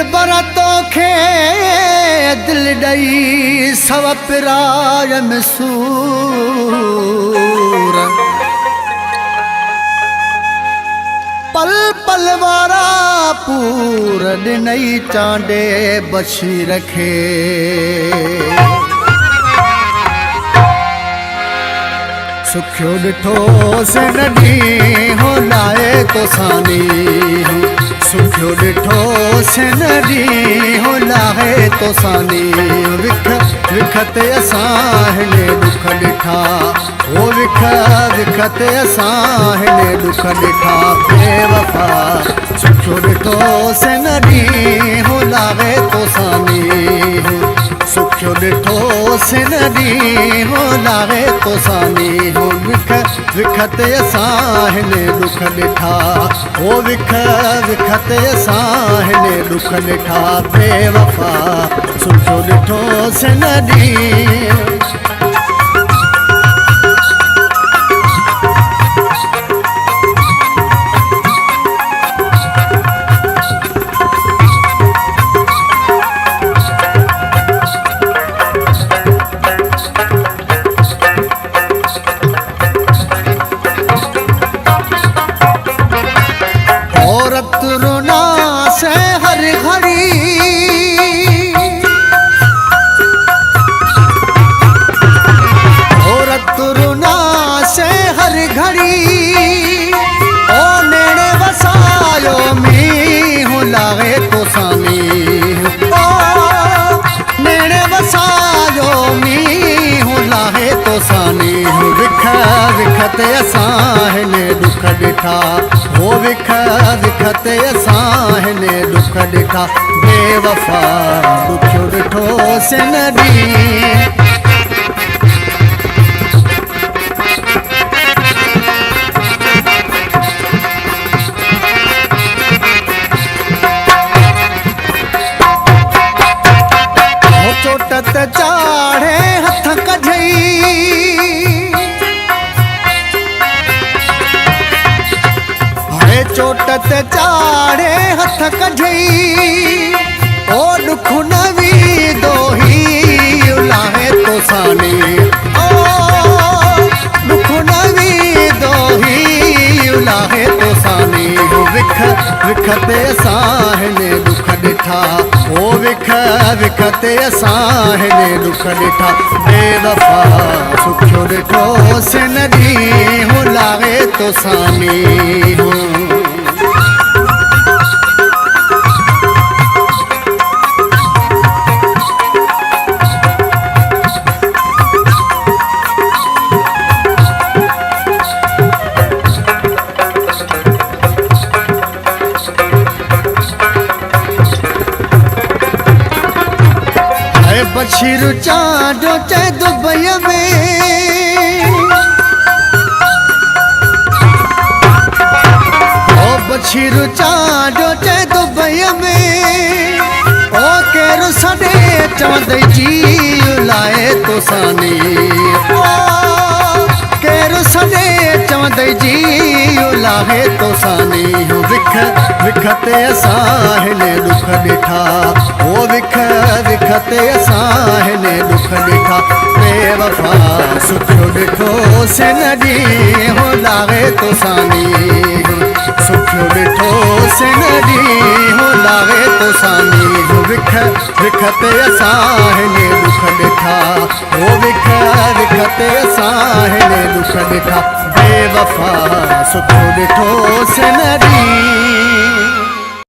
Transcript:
दिलबर तोखे दिल ॾई सव पिराय में सूर पल पल वारा पूर ॾिनई चांडे बशीर खे सुखियो ॾिठो से नदी हो लाए तो सानी सुखियो ॾिठो से नदी हो लाए तो सानी विखते असां हिने दुख ॾिठा ओ विखते असां हिने दुख ॾिठा बेवफा सुखियो ॾिठो से नदी हो लाए तो सानी सुखियो ॾिठो से नदी हो लाए तो सानी हो विखते असां हिने दुख ॾिठा ओ विखते असां हिने दुख ॾिठा बेवफा सुखियो ॾिठो से नदी विखते असां हिने दुख ॾिठा हो विखते असां हिने दुख ॾिठा बेवफा दुखियो ॾिठो से नदी चोट ते चाढ़े हथ कढई चोट ते चाढ़े हथ कढई ओ दुख नवी दोही लाहे तो सानी ओ दुख नवी दोही लाहे तो सानी विखते असां हिने दुख ॾिठा ओ विखते असां हिने दुख ॾिठा बेवफा सुखियो ॾिठो से नदी हो लाहे तो सानी हो बशीर चांडो चे दुबई में ओ बशीर चांडो चे दुबई में ओ केरु सॾे चवंदई जी लाए तो सानी ओ केरु सॾे चवंदई जी लाहे तो सानी विखते असां हिने दुख ॾिठा ओ विखते असां हिने दुख ॾिठा बेवफा सुखियो ॾिठो से नदी हो लागे तो सानी सुखियो ॾिठो से नदी हो लागे तो सानी विखते असां हिने दुख ॾिठा ओ विखते असां हिने दुख ॾिठा बेवफा सुखियो ॾिठो से नदी